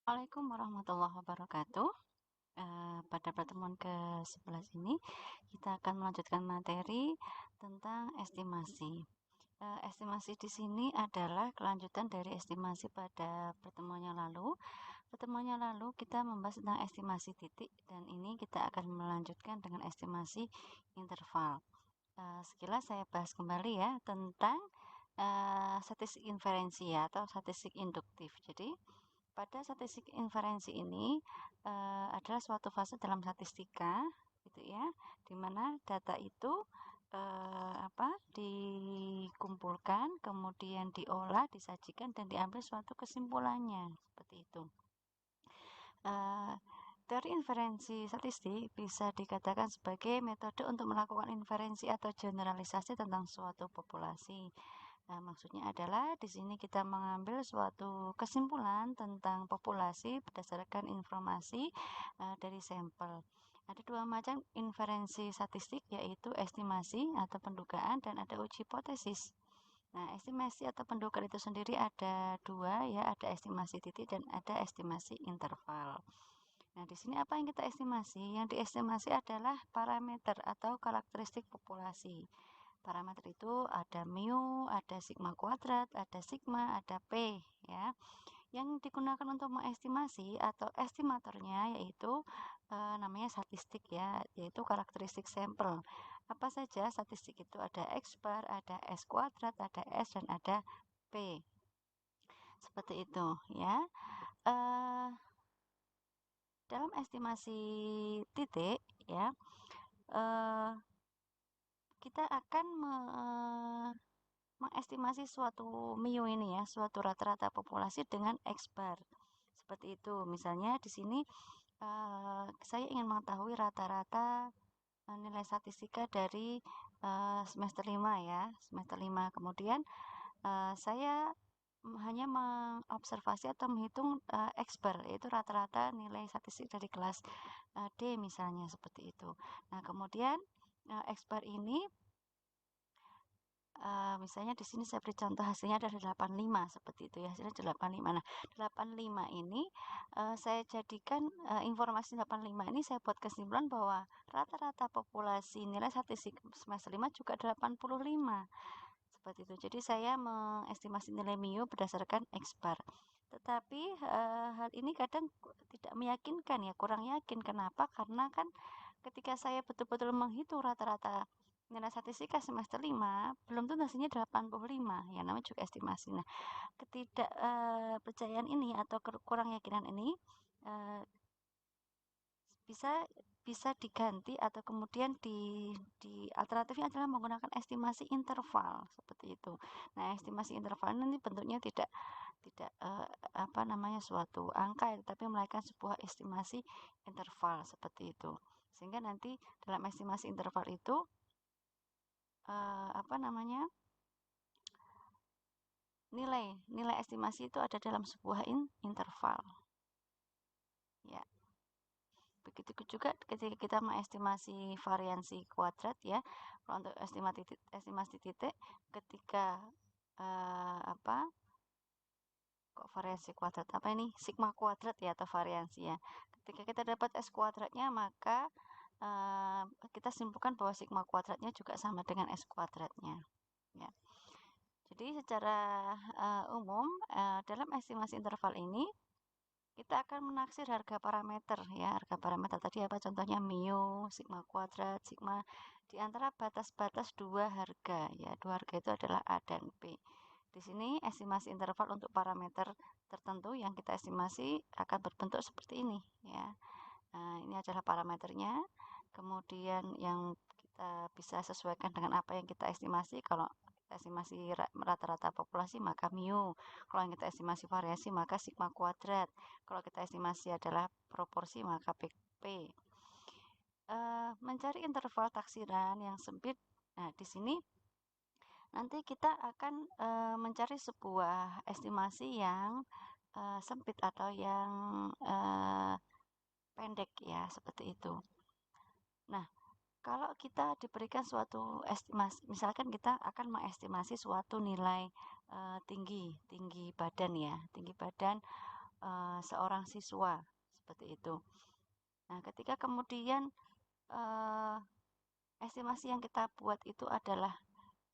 Assalamualaikum warahmatullahi wabarakatuh. Pada pertemuan ke-11 ini kita akan melanjutkan materi tentang estimasi. Estimasi di sini adalah kelanjutan dari estimasi pada pertemuan yang lalu. Pertemuan yang lalu kita membahas tentang estimasi titik dan ini kita akan melanjutkan dengan estimasi interval. Sekilas saya bahas kembali ya tentang statistik inferensi ya, atau statistik induktif. Jadi pada statistik inferensi ini adalah suatu fase dalam statistika, gitu ya, di mana data itu dikumpulkan, kemudian diolah, disajikan, dan diambil suatu kesimpulannya, seperti itu. Teori inferensi statistik bisa dikatakan sebagai metode untuk melakukan inferensi atau generalisasi tentang suatu populasi. Maksudnya adalah di sini kita mengambil suatu kesimpulan tentang populasi berdasarkan informasi dari sampel. Ada dua macam inferensi statistik, yaitu estimasi atau pendugaan dan ada uji hipotesis. Nah, estimasi atau pendugaan itu sendiri ada dua ya, ada estimasi titik dan ada estimasi interval. Nah, di sini apa yang kita estimasi? Yang diestimasi adalah parameter atau karakteristik populasi. Parameter itu ada mu, ada sigma kuadrat, ada sigma, ada p ya. Yang digunakan untuk mengestimasi atau estimatornya yaitu namanya statistik ya, yaitu karakteristik sampel. Apa saja statistik itu? Ada X bar, ada S kuadrat, ada S dan ada P. Seperti itu ya. Dalam estimasi titik ya, kita akan mengestimasi suatu mu ini ya, suatu rata-rata populasi dengan X bar. Seperti itu. Misalnya di sini saya ingin mengetahui rata-rata nilai statistika dari semester 5 ya, semester 5. Kemudian saya hanya mengobservasi atau menghitung X bar, yaitu rata-rata nilai statistik dari kelas D misalnya, seperti itu. Nah, kemudian X bar ini misalnya di sini saya beri contoh hasilnya adalah 85 seperti itu ya, hasilnya 85. Nah, 85 ini saya jadikan informasi 85 ini saya buat kesimpulan bahwa rata-rata populasi nilai statistik semester 5 juga 85. Seperti itu. Jadi saya mengestimasi nilai mu berdasarkan X bar. Tetapi hal ini kadang tidak meyakinkan ya, kurang yakin. Kenapa? Karena kan ketika saya betul-betul menghitung rata-rata nilai statistika semester 5, belum tentu hasilnya 85. Ya, namanya juga estimasi. Nah, ketidakpercayaan ini atau kurang yakinan ini bisa bisa diganti atau kemudian di alternatifnya adalah menggunakan estimasi interval seperti itu. Nah, estimasi interval ini bentuknya tidak suatu angka, tapi melainkan sebuah estimasi interval seperti itu. Sehingga nanti dalam estimasi interval itu nilai estimasi itu ada dalam sebuah interval. Ya. Begitu juga ketika kita mengestimasi variansi kuadrat ya. Kalau untuk estimasi titik ketika variansi kuadrat apa ini? Sigma kuadrat ya, atau variansi ya. Ketika kita dapat S kuadratnya, maka kita simpulkan bahwa sigma kuadratnya juga sama dengan S kuadratnya ya. Jadi secara umum dalam estimasi interval ini kita akan menaksir harga parameter ya. Harga parameter tadi apa contohnya? Mu, sigma kuadrat, sigma, di antara batas-batas dua harga ya. Dua harga itu adalah A dan B. Di sini estimasi interval untuk parameter tertentu yang kita estimasi akan berbentuk seperti ini ya. Ini adalah parameternya. Kemudian yang kita bisa sesuaikan dengan apa yang kita estimasi. Kalau kita estimasi rata-rata populasi maka mu. Kalau yang kita estimasi variasi maka sigma kuadrat. Kalau kita estimasi adalah proporsi maka P. Mencari interval taksiran yang sempit. Nah, di sini nanti kita akan mencari sebuah estimasi yang sempit atau yang pendek ya, seperti itu. Nah, kalau kita diberikan suatu estimasi, misalkan kita akan mengestimasi suatu nilai tinggi badan ya, tinggi badan seorang siswa, seperti itu. Nah, ketika kemudian estimasi yang kita buat itu adalah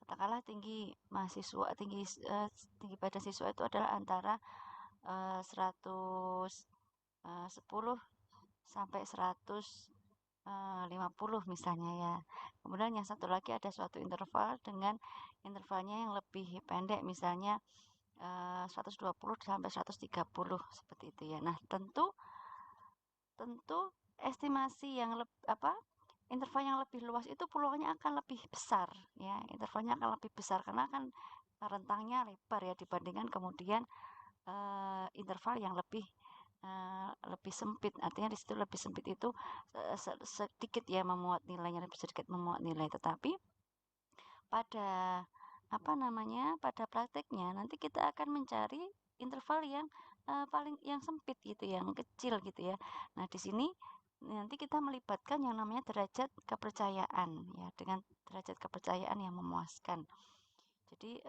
katakanlah tinggi badan siswa itu adalah antara 110 sampai 150 misalnya ya. Kemudian yang satu lagi ada suatu interval dengan intervalnya yang lebih pendek, misalnya 120 sampai 130 seperti itu ya. Nah, tentu estimasi yang interval yang lebih luas itu peluangnya akan lebih besar ya. Intervalnya akan lebih besar karena kan rentangnya lebar ya dibandingkan kemudian interval yang lebih sempit. Artinya di situ lebih sempit itu sedikit ya memuat nilainya, lebih sedikit memuat nilai. Tetapi pada pada prakteknya nanti kita akan mencari interval yang yang sempit gitu, yang kecil gitu ya. Nah, di sini nanti kita melibatkan yang namanya derajat kepercayaan ya, dengan derajat kepercayaan yang memuaskan. Jadi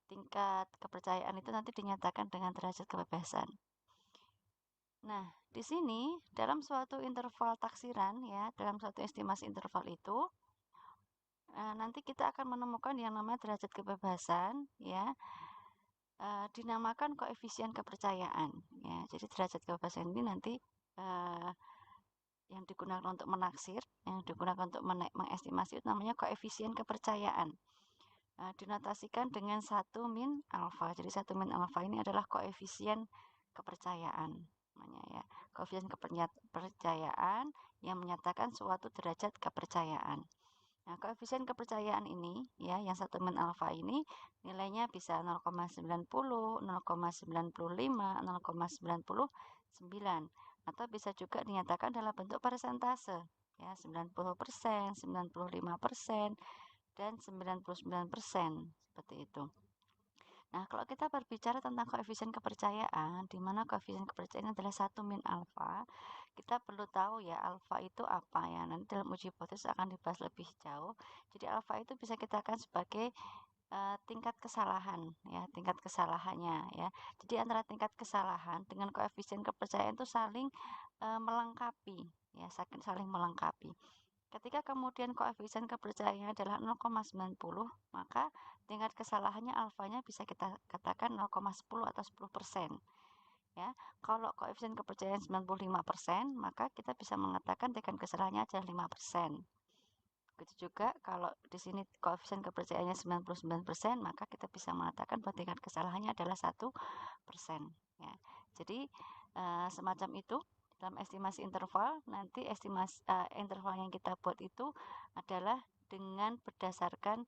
tingkat kepercayaan itu nanti dinyatakan dengan derajat kebebasan. Nah, di sini dalam suatu interval taksiran ya, dalam suatu estimasi interval itu nanti kita akan menemukan yang namanya derajat kebebasan ya, dinamakan koefisien kepercayaan ya. Jadi derajat kebebasan ini nanti yang digunakan untuk menaksir, yang digunakan untuk mengestimasi itu namanya koefisien kepercayaan. Dinotasikan dengan 1 min alfa. Jadi 1 min alfa ini adalah koefisien kepercayaan namanya ya. Koefisien kepercayaan yang menyatakan suatu derajat kepercayaan. Nah, koefisien kepercayaan ini ya, yang 1 min alfa ini nilainya bisa 0,90, 0,95, 0,99 atau bisa juga dinyatakan dalam bentuk persentase ya, 90%, 95%, dan 99% seperti itu. Nah, kalau kita berbicara tentang koefisien kepercayaan, di mana koefisien kepercayaan adalah 1 min alfa, kita perlu tahu ya alfa itu apa ya. Nanti dalam uji hipotesis akan dibahas lebih jauh. Jadi alfa itu bisa kita katakan sebagai tingkat kesalahan ya, tingkat kesalahannya ya. Jadi antara tingkat kesalahan dengan koefisien kepercayaan itu saling melengkapi ya, saling melengkapi. Ketika kemudian koefisien kepercayaan adalah 0,90, maka tingkat kesalahannya alfanya bisa kita katakan 0,10 atau 10%. Ya, kalau koefisien kepercayaan 95%, maka kita bisa mengatakan tingkat kesalahannya adalah 5%. Begitu juga kalau di sini koefisien kepercayaannya 99%, maka kita bisa mengatakan bahwa tingkat kesalahannya adalah 1%. Ya. Jadi semacam itu. Dalam estimasi interval, nanti estimasi interval yang kita buat itu adalah dengan berdasarkan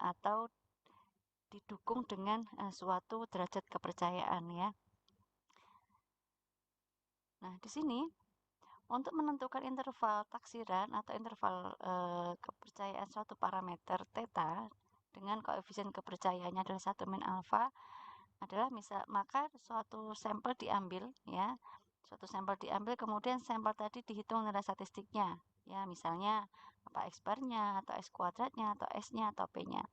atau didukung dengan suatu derajat kepercayaan ya. Nah, di sini untuk menentukan interval taksiran atau interval kepercayaan suatu parameter theta dengan koefisien kepercayaannya adalah 1 min alfa adalah maka suatu sampel diambil ya. Suatu sampel diambil, kemudian sampel tadi dihitung nilai statistiknya ya, misalnya apa X barnya atau X kuadratnya atau S-nya atau P-nya.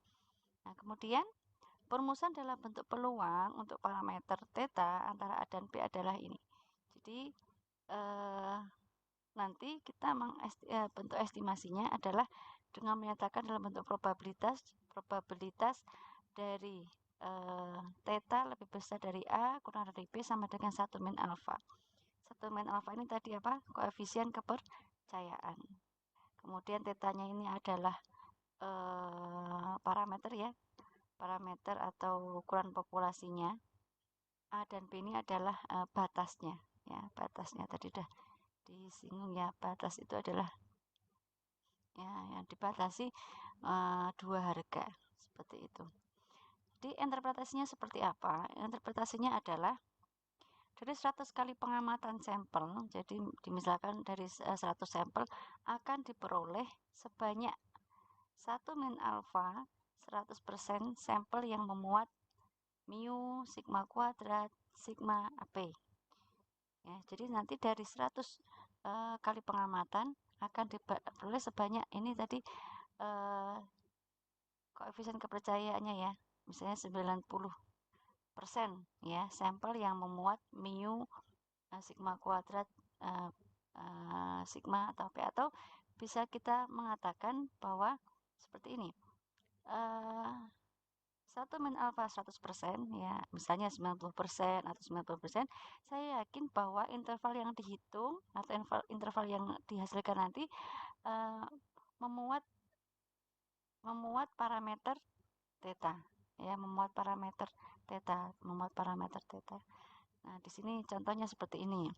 Nah, kemudian perumusan dalam bentuk peluang untuk parameter theta antara A dan B adalah ini. Jadi nanti kita bentuk estimasinya adalah dengan menyatakan dalam bentuk probabilitas dari theta lebih besar dari A kurang dari B sama dengan 1 min alfa. 1 min alfa ini tadi apa? Koefisien kepercayaan. Kemudian tetanya ini adalah parameter ya, parameter atau ukuran populasinya. A dan B ini adalah batasnya ya, batasnya tadi udah disinggung ya, batas itu adalah ya yang dibatasi 2 harga seperti itu. Jadi interpretasinya seperti apa? Interpretasinya adalah dari 100 kali pengamatan sampel, jadi misalkan dari 100 sampel akan diperoleh sebanyak 1 min alfa 100% sampel yang memuat mu, sigma kuadrat, sigma AP. Ya, jadi nanti dari 100 kali pengamatan akan diperoleh sebanyak ini tadi koefisien kepercayaannya ya, misalnya 90. ya, sampel yang memuat mu sigma kuadrat sigma atau P, atau bisa kita mengatakan bahwa seperti ini, 1 min alfa 100%, ya, misalnya 90% atau 90%, saya yakin bahwa interval yang dihitung atau interval yang dihasilkan nanti memuat parameter theta, ya, memuat parameter theta. Nah, di sini contohnya seperti ini.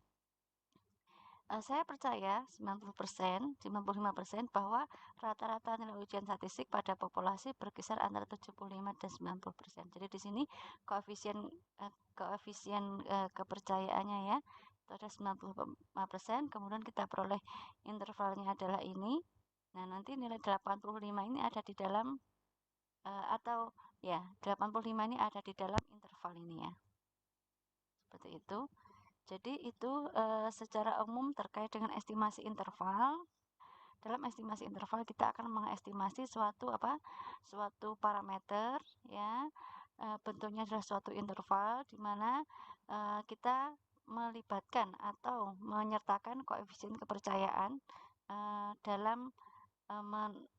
Saya percaya 90%, 95% bahwa rata-rata nilai ujian statistik pada populasi berkisar antara 75 dan 90%. Jadi di sini koefisien kepercayaannya, ya, itu ada 95%, kemudian kita peroleh intervalnya adalah ini. Nah, nanti nilai 85 ini ada di dalam atau ya 85 ini ada di dalam interval ini, ya. Seperti itu. Jadi itu secara umum terkait dengan estimasi interval. Dalam estimasi interval kita akan mengestimasi suatu parameter, ya, bentuknya adalah suatu interval di mana kita melibatkan atau menyertakan koefisien kepercayaan dalam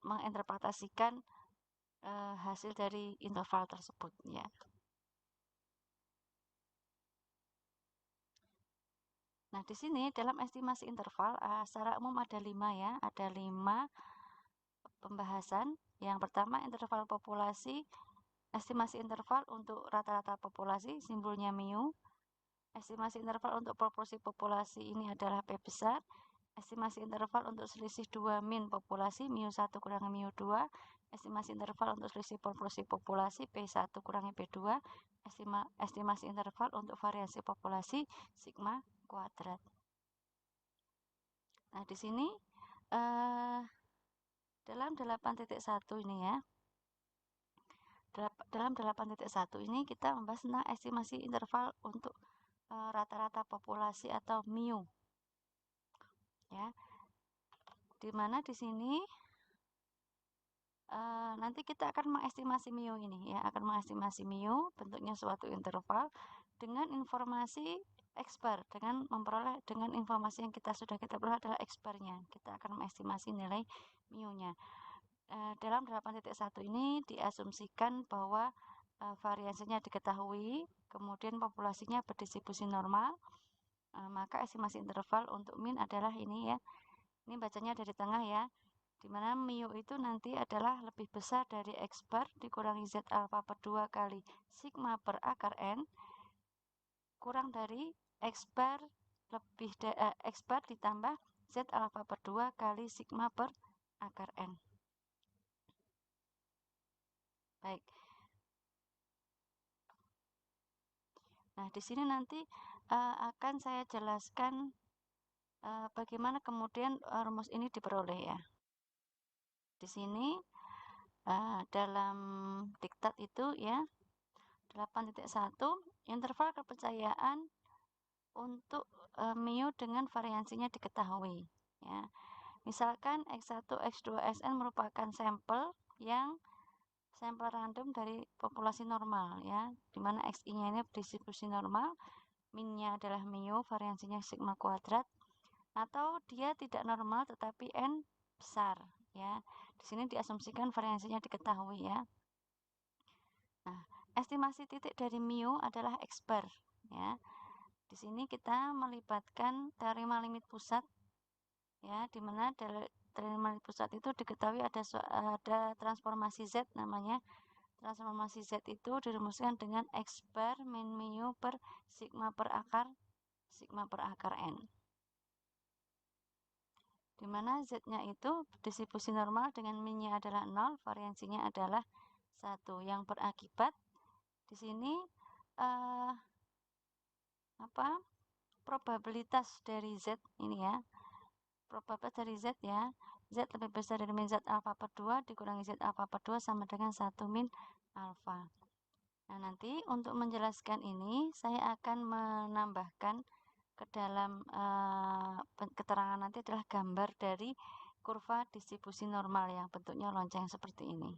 menginterpretasikan hasil dari interval tersebut, ya. Nah, di sini dalam estimasi interval secara umum ada 5, ya, ada 5 pembahasan. Yang pertama, interval populasi, estimasi interval untuk rata-rata populasi, simbolnya mu. Estimasi interval untuk proporsi populasi, ini adalah P besar. Estimasi interval untuk selisih 2 min populasi, mu1 kurangi mu2. Estimasi interval untuk selisih proporsi populasi, P1 kurangi P2. Estimasi interval untuk variasi populasi, sigma kuadrat. Nah, di sini dalam 8.1 ini, ya, dalam 8.1 ini kita membahas tentang estimasi interval untuk rata-rata populasi atau mu, ya, dimana di sini nanti kita akan mengestimasi mu ini, ya, bentuknya suatu interval dengan informasi X-bar, dengan informasi yang sudah kita peroleh adalah X-barnya. Kita akan mengestimasi nilai mu-nya. Dalam 8.1 ini diasumsikan bahwa variasinya diketahui, kemudian populasinya berdistribusi normal, maka estimasi interval untuk min adalah ini, ya. Ini bacanya dari tengah, ya, dimana mu itu nanti adalah lebih besar dari X-bar dikurangi Z alfa per 2 kali sigma per akar N, kurang dari X-bar X-bar ditambah Z alfa per 2 kali sigma per akar N. Baik. Nah, di sini nanti akan saya jelaskan bagaimana kemudian rumus ini diperoleh, ya. Di sini dalam diktat itu, ya, 8.1 interval kepercayaan untuk mu dengan variansinya diketahui, ya. Misalkan X1, X2, Xn merupakan sampel random dari populasi normal, ya, dimana XI-nya ini distribusi normal, min-nya adalah mu, variansinya sigma kuadrat, atau dia tidak normal tetapi N besar, ya. Di sini diasumsikan variansinya diketahui, ya. Nah, estimasi titik dari mu adalah X-bar, ya. Di sini kita melibatkan teorema limit pusat, ya, dimana teorema limit pusat itu diketahui ada transformasi Z namanya. Transformasi Z itu dirumuskan dengan X-bar min mu per sigma per akar N, dimana Z-nya itu distribusi normal dengan min-nya adalah 0, variansinya adalah 1, yang berakibat di sini probabilitas dari Z ini, ya, probabilitas dari Z, ya, Z lebih besar dari min Z alfa per 2 dikurangi Z alfa per 2 sama dengan 1 min alfa. Nah, nanti untuk menjelaskan ini saya akan menambahkan ke dalam keterangan nanti adalah gambar dari kurva distribusi normal yang bentuknya lonceng seperti ini.